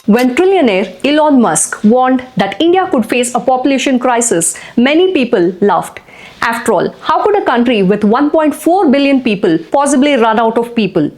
When trillionaire Elon Musk warned that India could face a population crisis, many people laughed. After all, how could a country with 1.4 billion people possibly run out of people?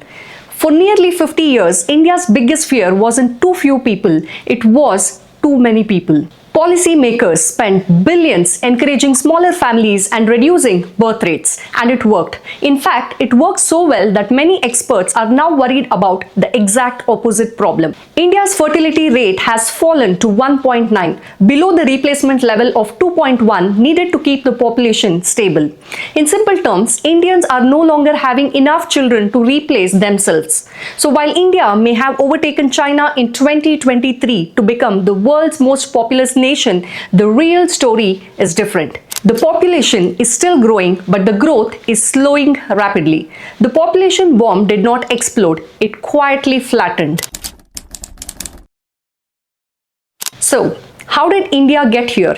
For nearly 50 years, India's biggest fear wasn't too few people, it was too many people. Policymakers spent billions encouraging smaller families and reducing birth rates, and it worked. In fact, it worked so well that many experts are now worried about the exact opposite problem. India's fertility rate has fallen to 1.9, below the replacement level of 2.1 needed to keep the population stable. In simple terms, Indians are no longer having enough children to replace themselves. So while India may have overtaken China in 2023 to become the world's most populous nation, the real story is different. The population is still growing, but the growth is slowing rapidly. The population bomb did not explode, it quietly flattened. So, how did India get here?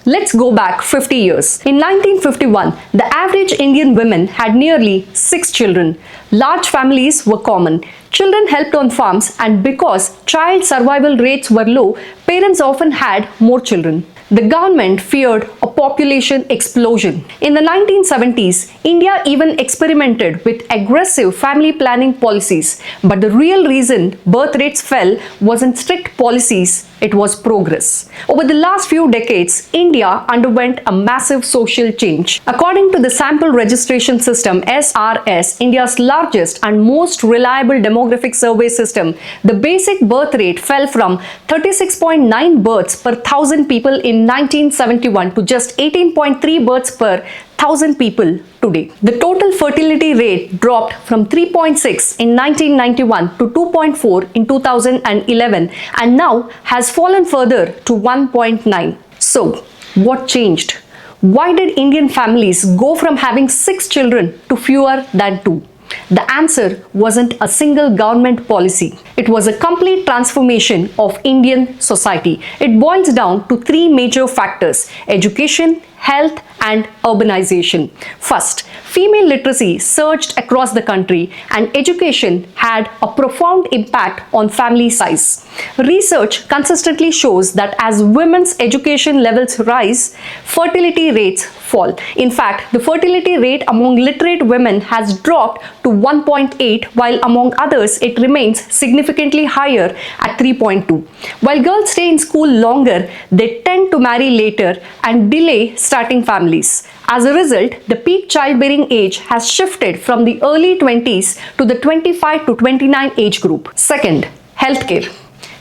Let's go back 50 years. In 1951, the average Indian woman had nearly 6 children. Large families were common. Children helped on farms, and because child survival rates were low, parents often had more children. The government feared a population explosion. In the 1970s, India even experimented with aggressive family planning policies. But the real reason birth rates fell wasn't strict policies, it was progress. Over the last few decades, India underwent a massive social change. According to the Sample Registration System (SRS), India's largest and most reliable demographic survey system, the basic birth rate fell from 36.9 births per thousand people in 1971 to just 18.3 births per thousand people today. The total fertility rate dropped from 3.6 in 1991 to 2.4 in 2011 and now has fallen further to 1.9. So, what changed? Why did Indian families go from having 6 children to fewer than 2? The answer wasn't a single government policy. It was a complete transformation of Indian society. It boils down to 3 major factors: education, health, and urbanization. First, female literacy surged across the country, and education had a profound impact on family size. Research consistently shows that as women's education levels rise, fertility rates fall. In fact, the fertility rate among literate women has dropped to 1.8, while among others it remains significantly higher at 3.2. While girls stay in school longer, they tend to marry later and delay starting families. As a result, the peak childbearing age has shifted from the early 20s to the 25 to 29 age group. Second, healthcare.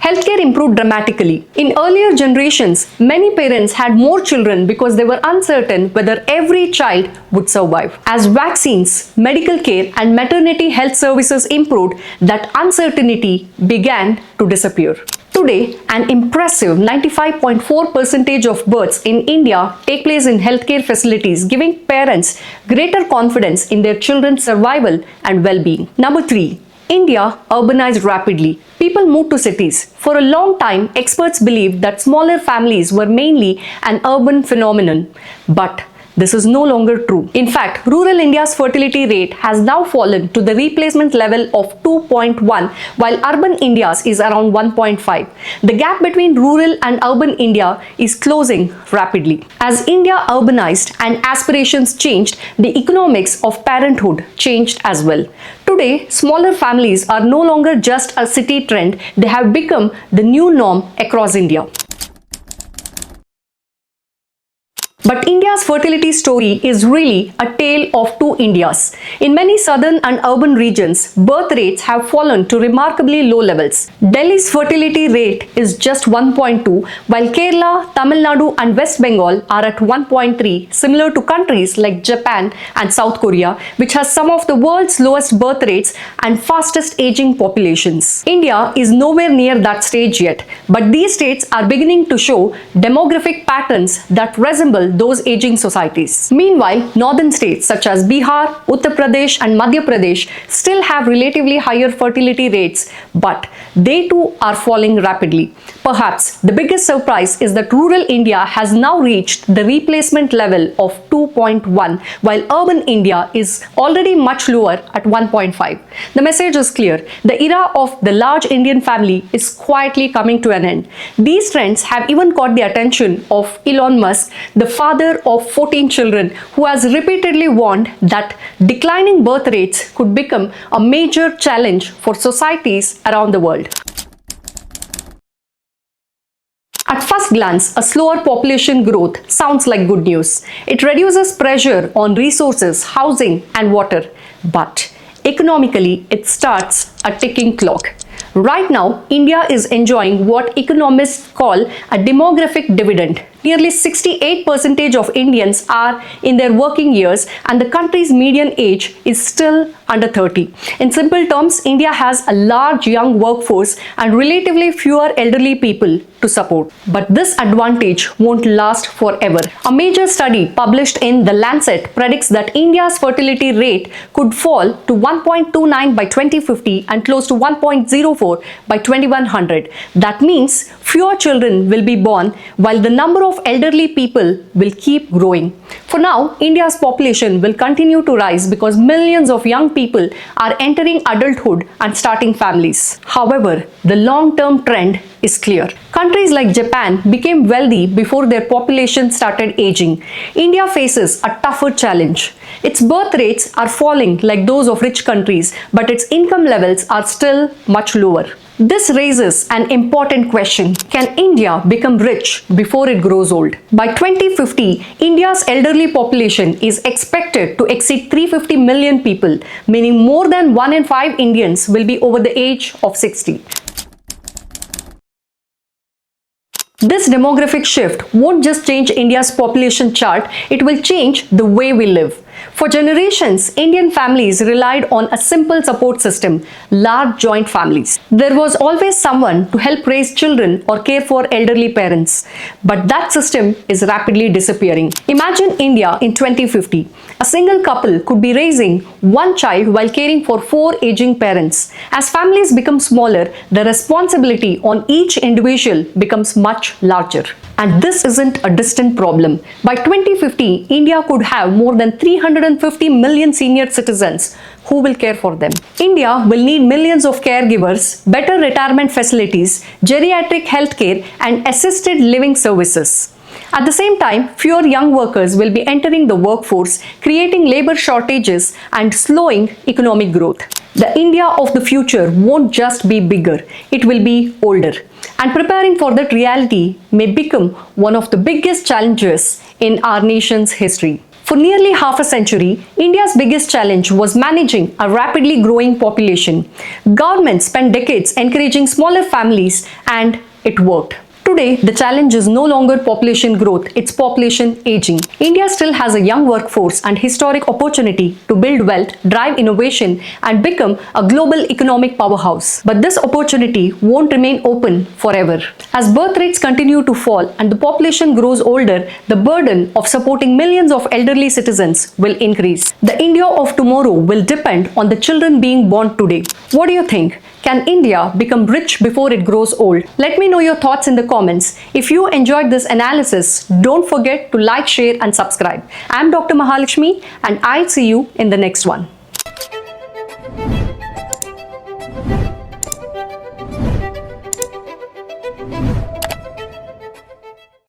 Healthcare improved dramatically. In earlier generations, many parents had more children because they were uncertain whether every child would survive. As vaccines, medical care, and maternity health services improved, that uncertainty began to disappear. Today, an impressive 95.4% of births in India take place in healthcare facilities, giving parents greater confidence in their children's survival and well-being. Number 3. India urbanized rapidly. People moved to cities. For a long time, experts believed that smaller families were mainly an urban phenomenon. But this is no longer true. In fact, rural India's fertility rate has now fallen to the replacement level of 2.1, while urban India's is around 1.5. The gap between rural and urban India is closing rapidly. As India urbanized and aspirations changed, the economics of parenthood changed as well. Today, smaller families are no longer just a city trend, they have become the new norm across India. But India's fertility story is really a tale of two Indias. In many southern and urban regions, birth rates have fallen to remarkably low levels. Delhi's fertility rate is just 1.2, while Kerala, Tamil Nadu, and West Bengal are at 1.3, similar to countries like Japan and South Korea, which has some of the world's lowest birth rates and fastest aging populations. India is nowhere near that stage yet, but these states are beginning to show demographic patterns that resemble those aging societies. Meanwhile, northern states such as Bihar, Uttar Pradesh and Madhya Pradesh still have relatively higher fertility rates, but they too are falling rapidly. Perhaps the biggest surprise is that rural India has now reached the replacement level of 2.1, while urban India is already much lower at 1.5. The message is clear. The era of the large Indian family is quietly coming to an end. These trends have even caught the attention of Elon Musk, the father of 14 children, who has repeatedly warned that declining birth rates could become a major challenge for societies around the world. At first glance, a slower population growth sounds like good news. It reduces pressure on resources, housing and water. But economically, it starts a ticking clock. Right now, India is enjoying what economists call a demographic dividend. Nearly 68% of Indians are in their working years and the country's median age is still under 30. In simple terms, India has a large young workforce and relatively fewer elderly people to support. But this advantage won't last forever. A major study published in The Lancet predicts that India's fertility rate could fall to 1.29 by 2050 and close to 1.04 by 2100. That means fewer children will be born while the number of elderly people will keep growing. For now, India's population will continue to rise because millions of young people are entering adulthood and starting families. However, the long-term trend is clear. Countries like Japan became wealthy before their population started aging. India faces a tougher challenge. Its birth rates are falling like those of rich countries, but its income levels are still much lower. This raises an important question. Can India become rich before it grows old? By 2050, India's elderly population is expected to exceed 350 million people, meaning more than 1 in 5 Indians will be over the age of 60. This demographic shift won't just change India's population chart, it will change the way we live. For generations, Indian families relied on a simple support system, large joint families. There was always someone to help raise children or care for elderly parents. But that system is rapidly disappearing. Imagine India in 2050. A single couple could be raising one child while caring for 4 aging parents. As families become smaller, the responsibility on each individual becomes much larger. And this isn't a distant problem. By 2050, India could have more than 350 million senior citizens who will care for them. India will need millions of caregivers, better retirement facilities, geriatric healthcare, and assisted living services. At the same time, fewer young workers will be entering the workforce, creating labor shortages and slowing economic growth. The India of the future won't just be bigger, it will be older. And preparing for that reality may become one of the biggest challenges in our nation's history. For nearly half a century, India's biggest challenge was managing a rapidly growing population. Governments spent decades encouraging smaller families, and it worked. Today, the challenge is no longer population growth, it's population aging. India still has a young workforce and historic opportunity to build wealth, drive innovation, and become a global economic powerhouse. But this opportunity won't remain open forever. As birth rates continue to fall and the population grows older, the burden of supporting millions of elderly citizens will increase. The India of tomorrow will depend on the children being born today. What do you think? Can India become rich before it grows old? Let me know your thoughts in the comments. If you enjoyed this analysis, don't forget to like, share and subscribe. I'm Dr. Mahalakshmi and I'll see you in the next one.